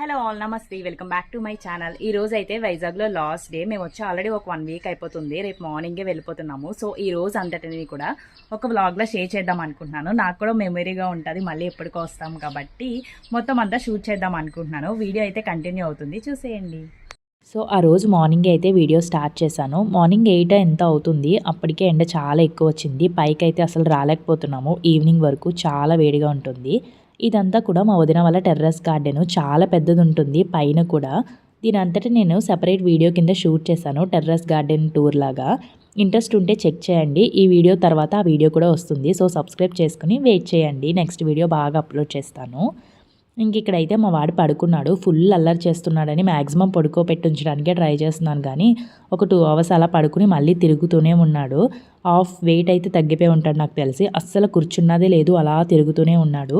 Hello all నమస్తే welcome back to my channel. ఈ రోజు అయితే వైజాగ్లో లాస్ట్ డే. మేము వచ్చి ఆల్రెడీ ఒక 1 వీక్ అయిపోతుంది. రేపు మార్నింగే వెళ్ళిపోతున్నాము. సో ఈ రోజు అంతటిని కూడా ఒక వ్లాగ్లో షేర్ చేద్దాం అనుకుంటున్నాను. నాకు కూడా మెమరీగా ఉంటుంది, మళ్ళీ ఎప్పటికో వస్తాం కాబట్టి మొత్తం అంతా షూట్ చేద్దాం అనుకుంటున్నాను. వీడియో అయితే కంటిన్యూ అవుతుంది, చూసేయండి. సో ఆ రోజు మార్నింగ్ అయితే వీడియో స్టార్ట్ చేశాను. మార్నింగ్ 8 ఎంత అవుతుంది, అప్పటికే ఎండ చాలా ఎక్కువ వచ్చింది. పైకి అయితే అసలు రాలేకపోతున్నాము. ఈవినింగ్ వరకు చాలా వేడిగా ఉంటుంది. ఇదంతా కూడా మా వదిన వాళ్ళ టెర్రస్ గార్డెన్, చాలా పెద్దది ఉంటుంది పైన కూడా. దీని అంతటా నేను సెపరేట్ వీడియో కింద షూట్ చేశాను, టెర్రస్ గార్డెన్ టూర్ లాగా. ఇంట్రెస్ట్ ఉంటే చెక్ చేయండి. ఈ వీడియో తర్వాత ఆ వీడియో కూడా వస్తుంది. సో సబ్స్క్రైబ్ చేసుకుని వెయిట్ చేయండి, నెక్స్ట్ వీడియో బాగా అప్లోడ్ చేస్తాను. ఇంక ఇక్కడైతే మా వాడు పడుకున్నాడు. ఫుల్ అల్లరి చేస్తున్నాడని మ్యాక్సిమం పడుకోబెట్టించడానికే ట్రై చేస్తున్నాను, కానీ ఒక 2 అవర్స్ అలా పడుకుని మళ్ళీ తిరుగుతూనే ఉన్నాడు. హాఫ్ వెయిట్ అయితే తగ్గిపోయి ఉంటాడు నాకు తెలిసి. అస్సలు కూర్చున్నదే లేదు, అలా తిరుగుతూనే ఉన్నాడు.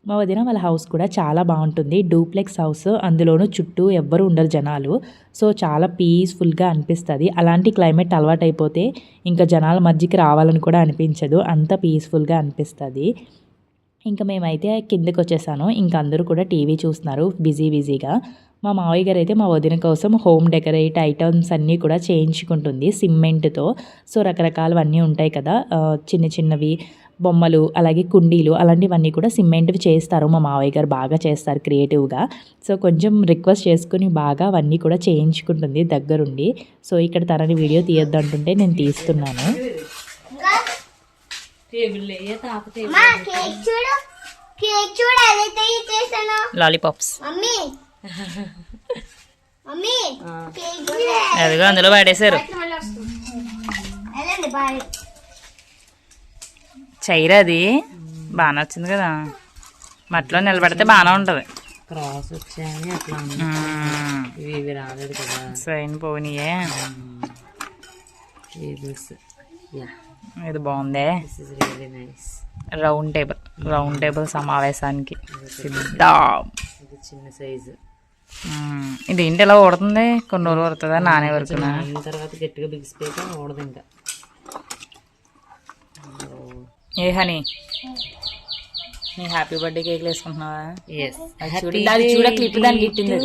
మా వదిన వాళ్ళ హౌస్ కూడా చాలా బాగుంటుంది. డూప్లెక్స్ హౌస్, అందులోనూ చుట్టూ ఎవ్వరు ఉండరు జనాలు. సో చాలా పీస్ఫుల్గా అనిపిస్తుంది. అలాంటి క్లైమేట్ అలవాటు అయిపోతే ఇంకా జనాల మధ్యకి రావాలని కూడా అనిపించదు, అంత పీస్ఫుల్గా అనిపిస్తుంది. ఇంకా మేమైతే కిందకి వచ్చేసాను. ఇంకా అందరూ కూడా టీవీ చూస్తున్నారు బిజీగా. మా మావయ్య గారు అయితే మా వదిన కోసం హోమ్ డెకరేట్ ఐటమ్స్ అన్నీ కూడా చేయించుకుంటుంది సిమెంట్తో. సో రకరకాలవన్నీ ఉంటాయి కదా, చిన్నవి బొమ్మలు, అలాగే కుండీలు, అలాంటివన్నీ కూడా సిమెంట్వి చేస్తారు. మా మావయ్య గారు బాగా చేస్తారు క్రియేటివ్గా. సో కొంచెం రిక్వెస్ట్ చేసుకుని బాగా అవన్నీ కూడా చేయించుకుంటుంది దగ్గరుండి. సో ఇక్కడ తనని వీడియో తీయొద్దంటుంటే నేను తీస్తున్నాను. లాలీపాప్స్ అదిగో అందులో వాడేశారు. చైరా అది బాగానే వచ్చింది కదా, మట్లో నిలబడితే బాగానే ఉంటుంది. క్రాస్ వచ్చాయని అట్లా ఇవి రాలేదు కదా, సైన్ పోనీయే. ఇది బాగుందే, రౌండ్ టేబుల్ సమావేశానికి సిద్ధం. ఇది చిన్న సైజు. ఇది ఏంటి ఇలా ఊడుతుంది, కొన్ని రోజులు ఊడుతుందా నానే వరకు తర్వాత గట్టిగా బిగిసిపోయాక ఊడదు ఇంకా. ఏ హనీ, నీ హ్యాపీ బర్త్డే కేక్ వేసుకుంటున్నావా? చూడ క్లిప్ దానికి ఇట్టింది,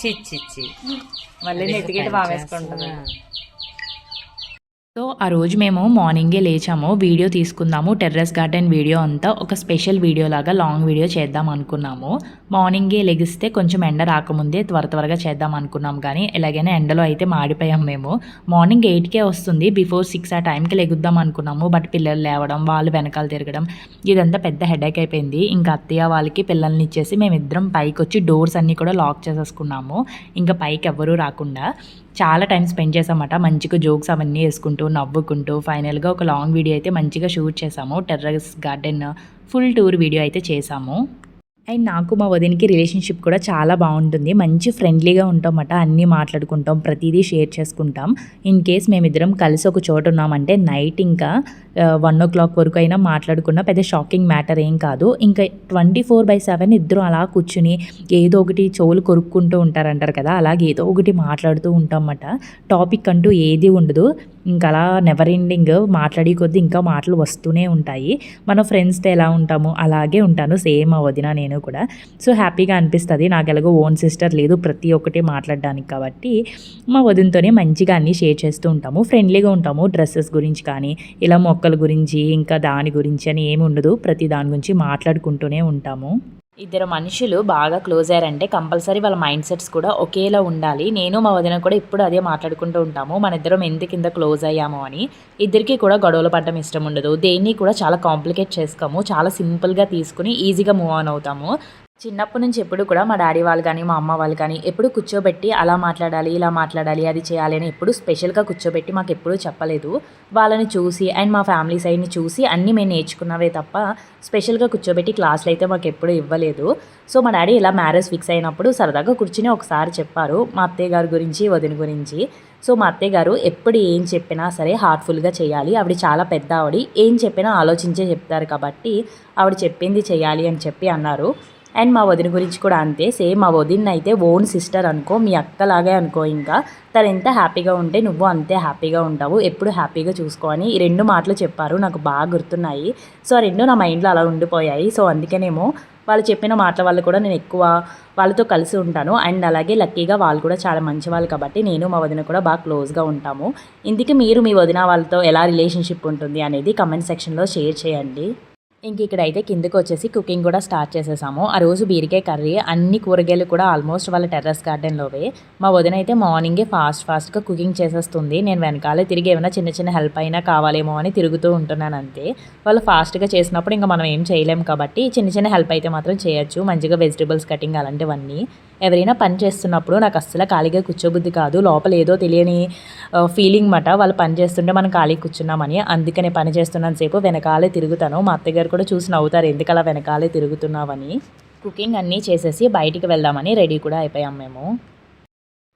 చిచ్చి మళ్ళీ నెత్తికెట్టి బాగా వేసుకుంటున్నా. సో ఆ రోజు మేము మార్నింగే లేచాము, వీడియో తీసుకుందాము. టెర్రస్ గార్డెన్ వీడియో అంతా ఒక స్పెషల్ వీడియో లాగా లాంగ్ వీడియో చేద్దాం అనుకున్నాము. మార్నింగే లెగిస్తే కొంచెం ఎండ రాకముందే త్వరగా చేద్దాం అనుకున్నాం, కానీ ఎలాగైనా ఎండలో అయితే మాడిపోయాం మేము. మార్నింగ్ 8కే వస్తుంది, బిఫోర్ 6 ఆ టైంకి లెగుద్దాం అనుకున్నాము. బట్ పిల్లలు లేవడం, వాళ్ళు వెనకాల తిరగడం, ఇదంతా పెద్ద హెడేక్ అయిపోయింది. ఇంకా అత్తయ్య వాళ్ళకి పిల్లల్ని ఇచ్చేసి మేమిద్దరం పైకి వచ్చి డోర్స్ అన్నీ కూడా లాక్ చేసేసుకున్నాము, ఇంకా పైకి ఎవ్వరూ రాకుండా. చాలా టైం స్పెండ్ చేసామట, మంచిగా జోక్స్ అవన్నీ వేసుకుంటూ నవ్వుకుంటూ. ఫైనల్గా ఒక లాంగ్ వీడియో అయితే మంచిగా షూట్ చేసాము. Terrace garden full tour video అయితే చేసాము. అండ్ నాకు మా వదినకి రిలేషన్షిప్ కూడా చాలా బాగుంటుంది. మంచి ఫ్రెండ్లీగా ఉంటామట, అన్నీ మాట్లాడుకుంటాం, ప్రతిదీ షేర్ చేసుకుంటాం. ఇన్ కేస్ మేమిద్దరం కలిసి ఒక చోట ఉన్నామంటే నైట్ ఇంకా 1 o'clock వరకు అయినా మాట్లాడుకున్న పెద్ద షాకింగ్ మ్యాటర్ ఏం కాదు. ఇంకా 24/7 ఇద్దరు అలా కూర్చుని ఏదో ఒకటి చెవులు కొరుక్కుంటూ ఉంటారంటారు కదా, అలాగే ఏదో ఒకటి మాట్లాడుతూ ఉంటామట. టాపిక్ అంటూ ఏది ఉండదు, ఇంకా అలా నెవర్ ఎండింగ్ మాట్లాడి కొద్దీ ఇంకా మాటలు వస్తూనే ఉంటాయి. మన ఫ్రెండ్స్తో ఎలా ఉంటాము అలాగే ఉంటాను సేమ్ ఆ వదిన నేను కూడా. సో హ్యాపీగా అనిపిస్తుంది. నాకు ఎలాగో ఓన్ సిస్టర్ లేదు ప్రతి ఒక్కటి మాట్లాడడానికి, కాబట్టి మా వదినతోనే మంచిగా అన్నీ షేర్ చేస్తూ ఉంటాము, ఫ్రెండ్లీగా ఉంటాము. డ్రెస్సెస్ గురించి కానీ, ఇలా మొక్కల గురించి, ఇంకా దాని గురించి అని ఏమి ఉండదు, ప్రతి దాని గురించి మాట్లాడుకుంటూనే ఉంటాము. ఇద్దరు మనుషులు బాగా క్లోజ్ అయ్యారంటే కంపల్సరీ వాళ్ళ మైండ్ సెట్స్ కూడా ఒకేలా ఉండాలి. నేను మా వదిన కూడా ఇప్పుడు అదే మాట్లాడుకుంటూ ఉంటాము, మన ఇద్దరం ఎందుకు కింద క్లోజ్ అయ్యాము అని. ఇద్దరికి కూడా గొడవలు పడడం ఇష్టం ఉండదు, దేన్ని కూడా చాలా కాంప్లికేట్ చేసుకోము, చాలా సింపుల్గా తీసుకుని ఈజీగా మూవ్ ఆన్ అవుతాము. చిన్నప్పటి నుంచి ఎప్పుడు కూడా మా డాడీ వాళ్ళు కానీ మా అమ్మ వాళ్ళు కానీ ఎప్పుడు కూర్చోబెట్టి అలా మాట్లాడాలి, ఇలా మాట్లాడాలి, అది చేయాలి అని ఎప్పుడు స్పెషల్గా కూర్చోబెట్టి మాకు ఎప్పుడూ చెప్పలేదు. వాళ్ళని చూసి అండ్ మా ఫ్యామిలీ సైడ్ని చూసి అన్నీ మేము నేర్చుకున్నవే తప్ప స్పెషల్గా కూర్చోబెట్టి క్లాసులు అయితే మాకు ఎప్పుడూ ఇవ్వలేదు. సో మా డాడీ ఇలా మ్యారేజ్ ఫిక్స్ అయినప్పుడు సరదాగా కూర్చుని ఒకసారి చెప్పారు మా అత్తయ్య గారి గురించి, వదిన గురించి. సో మా అత్తయ్య గారు ఎప్పుడు ఏం చెప్పినా సరే హార్ట్ఫుల్గా చేయాలి, ఆవిడ చాలా పెద్ద ఆవిడ, ఏం చెప్పినా ఆలోచించే చెప్తారు కాబట్టి ఆవిడ చెప్పింది చేయాలి అని చెప్పి అన్నారు. అండ్ మా వదిన గురించి కూడా అంతే, సేమ్ మా వదిన అయితే ఓన్ సిస్టర్ అనుకో, మీ అక్కలాగే అనుకో. ఇంకా తను ఎంత హ్యాపీగా ఉంటే నువ్వు అంతే హ్యాపీగా ఉంటావు, ఎప్పుడు హ్యాపీగా చూసుకో అని ఈ 2 మాటలు చెప్పారు. నాకు బాగా గుర్తున్నాయి. సో ఆ 2 నా మైండ్లో అలా ఉండిపోయాయి. సో అందుకనేమో వాళ్ళు చెప్పిన మాటల వల్ల కూడా నేను ఎక్కువ వాళ్ళతో కలిసి ఉంటాను. అండ్ అలాగే లక్కీగా వాళ్ళు కూడా చాలా మంచి వాళ్ళు కాబట్టి నేను మా వదిన కూడా బాగా క్లోజ్గా ఉంటాము. ఇందుకే మీరు మీ వదిన వాళ్ళతో ఎలా రిలేషన్షిప్ ఉంటుంది అనేది కమెంట్ సెక్షన్లో షేర్ చేయండి. ఇంక ఇక్కడైతే కిందకి వచ్చేసి కుకింగ్ కూడా స్టార్ట్ చేసేసాము. ఆ రోజు బీరకాయ కర్రీ, అన్ని కూరగాయలు కూడా ఆల్మోస్ట్ వాళ్ళ టెర్రస్ గార్డెన్లోవే. మా వదిన అయితే మార్నింగే ఫాస్ట్గా కుకింగ్ చేసేస్తుంది. నేను వెనకాలే తిరిగి ఏమైనా చిన్న చిన్న హెల్ప్ అయినా కావాలేమో అని తిరుగుతూ ఉంటున్నాను అంతే. వాళ్ళు ఫాస్ట్గా చేసినప్పుడు ఇంకా మనం ఏం చేయలేము కాబట్టి చిన్న చిన్న హెల్ప్ అయితే మాత్రం చేయొచ్చు. మంచిగా వెజిటబుల్స్ కటింగ్ అలాంటివన్నీ. ఎవరైనా పని చేస్తున్నప్పుడు నాకు అస్సలు ఖాళీగా కూర్చోబుద్ది కాదు. లోపల ఏదో తెలియని ఫీలింగ్ మాట, వాళ్ళు పని చేస్తుంటే మనం ఖాళీగా కూర్చున్నామని. అందుకనే పని చేస్తున్నంతసేపు వెనకాలే తిరుగుతాను. మా అత్తగారు కూడా చూసి నవ్వుతారు, ఎందుకలా వెనకాలే తిరుగుతున్నావని. కుకింగ్ అన్నీ చేసేసి బయటికి వెళ్దామని రెడీ కూడా అయిపోయాం మేము.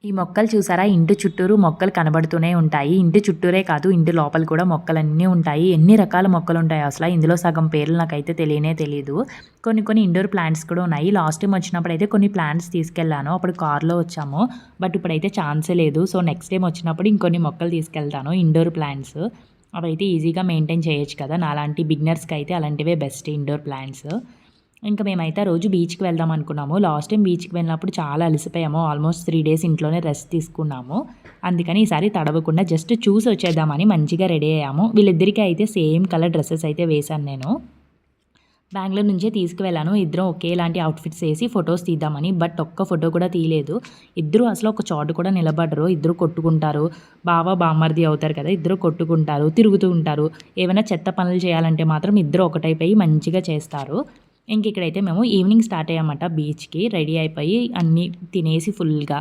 ఈ మొక్కలు చూసారా, ఇంటి చుట్టూరు మొక్కలు కనబడుతూనే ఉంటాయి. ఇంటి చుట్టూరే కాదు, ఇంటి లోపల కూడా మొక్కలన్నీ ఉంటాయి. ఎన్ని రకాల మొక్కలు ఉంటాయి అసలు, ఇందులో సగం పేర్లు నాకైతే తెలియదు. కొన్ని ఇండోర్ ప్లాంట్స్ కూడా ఉన్నాయి. లాస్ట్ టైం వచ్చినప్పుడు అయితే కొన్ని ప్లాంట్స్ తీసుకెళ్ళాను, అప్పుడు కార్లో వచ్చాము. బట్ ఇప్పుడైతే ఛాన్సే లేదు. సో నెక్స్ట్ టైం వచ్చినప్పుడు ఇంకొన్ని మొక్కలు తీసుకెళ్తాను, ఇండోర్ ప్లాంట్స్. అవైతే ఈజీగా మెయింటైన్ చేయొచ్చు కదా, నాలాంటి బిగినర్స్కి అయితే అలాంటివే బెస్ట్ ఇండోర్ ప్లాంట్స్. ఇంకా మేమైతే రోజు బీచ్కి వెళ్దాం అనుకున్నాము. లాస్ట్ టైం బీచ్కి వెళ్ళినప్పుడు చాలా అలసిపోయాము. ఆల్మోస్ట్ 3 days ఇంట్లోనే రెస్ట్ తీసుకున్నాము. అందుకని ఈసారి తడవకుండా జస్ట్ చూసి వచ్చేద్దామని మంచిగా రెడీ అయ్యాము. వీళ్ళిద్దరికీ అయితే సేమ్ కలర్ డ్రెస్సెస్ అయితే వేశాను నేను. బెంగళూరు నుంచే తీసుకువెళ్ళాను. ఇద్దరం ఒకేలాంటి అవుట్ఫిట్స్ వేసి ఫొటోస్ తీద్దామని. బట్ ఒక్క ఫోటో కూడా తీయలేదు. ఇద్దరు అసలు ఒక చోటు కూడా నిలబడరు. ఇద్దరు కొట్టుకుంటారు. బామర్ది అవుతారు కదా, ఇద్దరు కొట్టుకుంటారు, తిరుగుతూ ఉంటారు. ఏమైనా చెత్త పనులు చేయాలంటే మాత్రం ఇద్దరు ఒకటైపోయి మంచిగా చేస్తారు. ఇంక ఇక్కడైతే మేము ఈవినింగ్ స్టార్ట్ అయ్యామట బీచ్కి. రెడీ అయిపోయి అన్నీ తినేసి ఫుల్గా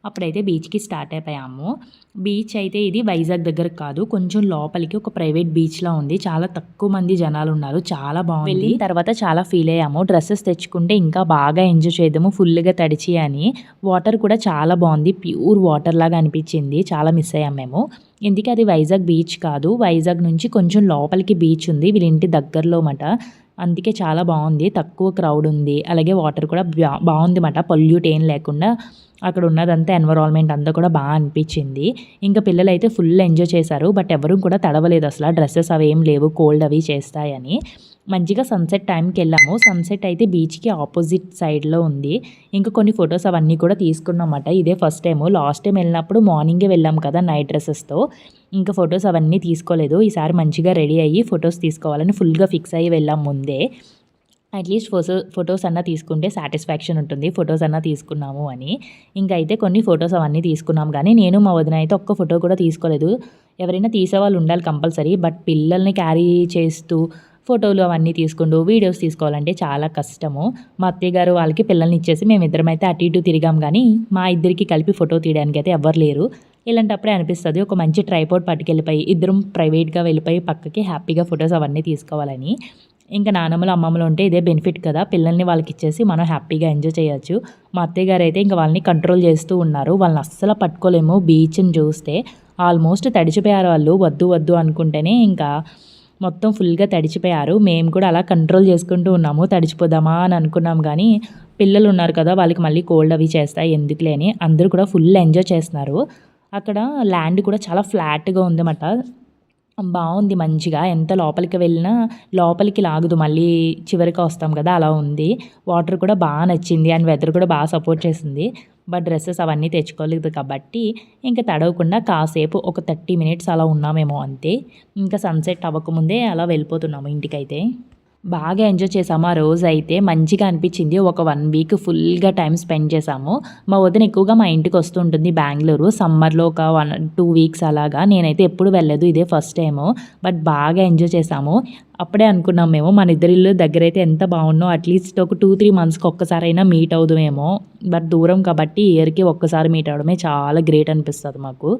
అప్పుడైతే బీచ్కి స్టార్ట్ అయిపోయాము. బీచ్ అయితే ఇది వైజాగ్ దగ్గర కాదు, కొంచెం లోపలికి ఒక ప్రైవేట్ బీచ్లా ఉంది. చాలా తక్కువ మంది జనాలు ఉన్నారు, చాలా బాగుంది. వెళ్ళిన తర్వాత చాలా ఫీల్ అయ్యాము. డ్రెస్సెస్ తెచ్చుకుంటే ఇంకా బాగా ఎంజాయ్ చేద్దాము ఫుల్గా తడిచి అని. వాటర్ కూడా చాలా బాగుంది, ప్యూర్ వాటర్ లాగా అనిపించింది. చాలా మిస్ అయ్యాం మేము. ఎందుకు అది వైజాగ్ బీచ్ కాదు, వైజాగ్ నుంచి కొంచెం లోపలికి బీచ్ ఉంది, వీళ్ళ ఇంటి దగ్గరలో మాట. అందుకే చాలా బాగుంది, తక్కువ క్రౌడ్ ఉంది. అలాగే వాటర్ కూడా బాగుంది మాట, పొల్యూట్ ఏం లేకుండా. అక్కడ ఉన్నదంతా ఎన్విరాన్మెంట్ అంతా కూడా బాగా అనిపించింది. ఇంకా పిల్లలు అయితే ఫుల్ ఎంజాయ్ చేశారు. బట్ ఎవరు కూడా తడవలేదు అసలు, డ్రెస్సెస్ అవి ఏం లేవు, కోల్డ్ అవి చేస్తాయని. మంచిగా సన్సెట్ టైంకి వెళ్ళాము. సన్సెట్ అయితే బీచ్కి ఆపోజిట్ సైడ్లో ఉంది. ఇంకా కొన్ని ఫొటోస్ అవన్నీ కూడా తీసుకున్నామట. ఇదే ఫస్ట్ టైము. లాస్ట్ టైం వెళ్ళినప్పుడు మార్నింగే వెళ్ళాము కదా నైట్ డ్రెస్సెస్తో. ఇంకా ఫొటోస్ అవన్నీ తీసుకోలేదు. ఈసారి మంచిగా రెడీ అయ్యి ఫొటోస్ తీసుకోవాలని ఫుల్గా ఫిక్స్ అయ్యి వెళ్ళాం ముందే. అట్లీస్ట్ ఫొటోస్ అన్నా తీసుకుంటే సాటిస్ఫాక్షన్ ఉంటుంది, ఫొటోస్ అన్నా తీసుకున్నాము అని. ఇంకా అయితే కొన్ని ఫొటోస్ అవన్నీ తీసుకున్నాం, కానీ నేను మా వదిన అయితే ఒక్క ఫోటో కూడా తీసుకోలేదు. ఎవరైనా తీసేవాళ్ళు ఉండాలి కంపల్సరీ. బట్ పిల్లల్ని క్యారీ చేస్తూ ఫోటోలు అవన్నీ తీసుకుంటూ వీడియోస్ తీసుకోవాలంటే చాలా కష్టము. మా అత్తయ్య గారు వాళ్ళకి పిల్లల్ని ఇచ్చేసి మేమిద్దరం అయితే అటు ఇటు తిరిగాం, కానీ మా ఇద్దరికి కలిపి ఫోటో తీయడానికి అయితే ఎవ్వరు లేరు. ఇలాంటప్పుడే అనిపిస్తుంది ఒక మంచి ట్రైపోర్డ్ పట్టుకెళ్ళిపోయి ఇద్దరం ప్రైవేట్గా వెళ్ళిపోయి పక్కకి హ్యాపీగా ఫొటోస్ అవన్నీ తీసుకోవాలని. ఇంకా నానమ్మలు అమ్మమ్మలు ఉంటే ఇదే బెనిఫిట్ కదా, పిల్లల్ని వాళ్ళకి ఇచ్చేసి మనం హ్యాపీగా ఎంజాయ్ చేయొచ్చు. మా అత్తయ్య గారు అయితే ఇంకా వాళ్ళని కంట్రోల్ చేస్తూ ఉన్నారు. వాళ్ళని అస్సలు పట్టుకోలేము. బీచ్ని చూస్తే ఆల్మోస్ట్ తడిచిపోయారు వాళ్ళు. వద్దు అనుకుంటేనే ఇంకా మొత్తం ఫుల్గా తడిచిపోయారు. మేము కూడా అలా కంట్రోల్ చేసుకుంటూ ఉన్నాము, తడిచిపోదామా అని అనుకున్నాం, కానీ పిల్లలు ఉన్నారు కదా, వాళ్ళకి మళ్ళీ కోల్డ్ అవి చేస్తాయి ఎందుకులే అని అందరూ కూడా ఫుల్ ఎంజాయ్ చేస్తున్నారు. అక్కడ ల్యాండ్ కూడా చాలా ఫ్లాట్గా ఉందన్నమాట. బాగుంది మంచిగా. ఎంత లోపలికి వెళ్ళినా లోపలికి లాగదు, మళ్ళీ చివరికి వస్తాం కదా అలా ఉంది. వాటర్ కూడా బాగా నచ్చింది అండ్ వెదర్ కూడా బాగా సపోర్ట్ చేసింది. బట్ డ్రెస్సెస్ అవన్నీ తెచ్చుకోలేదు కాబట్టి ఇంకా తడవకుండా కాసేపు ఒక 30 minutes అలా ఉన్నామేమో అంతే. ఇంకా సన్సెట్ అవ్వకముందే అలా వెళ్ళిపోతున్నాము ఇంటికైతే. బాగా ఎంజాయ్ చేసాము. ఆ రోజు అయితే మంచిగా అనిపించింది. ఒక 1 week ఫుల్గా టైం స్పెండ్ చేసాము. మా వదిన ఎక్కువగా మా ఇంటికి వస్తుంటుంది బెంగళూరు. సమ్మర్లో ఒక 1-2 weeks అలాగా. నేనైతే ఎప్పుడు వెళ్ళలేదు, ఇదే ఫస్ట్ టైము. బట్ బాగా ఎంజాయ్ చేసాము. అప్పుడే అనుకున్నాం మేము మన ఇద్దరి ఇల్లు దగ్గర అయితే ఎంత బాగుందో, అట్లీస్ట్ ఒక 2-3 monthsకి ఒక్కసారైనా మీట్ అవుదామేమో. బట్ దూరం కాబట్టి ఇయర్కి ఒక్కసారి మీట్ అవడమే చాలా గ్రేట్ అనిపిస్తుంది మాకు.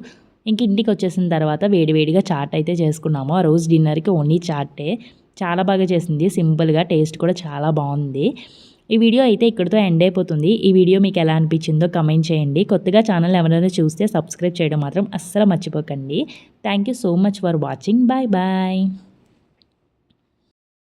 ఇంక ఇంటికి వచ్చేసిన తర్వాత వేడివేడిగా చాట్ అయితే చేసుకున్నాము. ఆ రోజు డిన్నర్కి ఓన్లీ చాటే. చాలా బాగా చేసింది, సింపుల్గా, టేస్ట్ కూడా చాలా బాగుంది. ఈ వీడియో అయితే ఇక్కడితో ఎండ్ అయిపోతుంది. ఈ వీడియో మీకు ఎలా అనిపించిందో కమెంట్ చేయండి. కొత్తగా ఛానల్ ఎవరైనా చూస్తే సబ్స్క్రైబ్ చేయడం మాత్రం అస్సలు మర్చిపోకండి. Thank you so much for watching. Bye bye.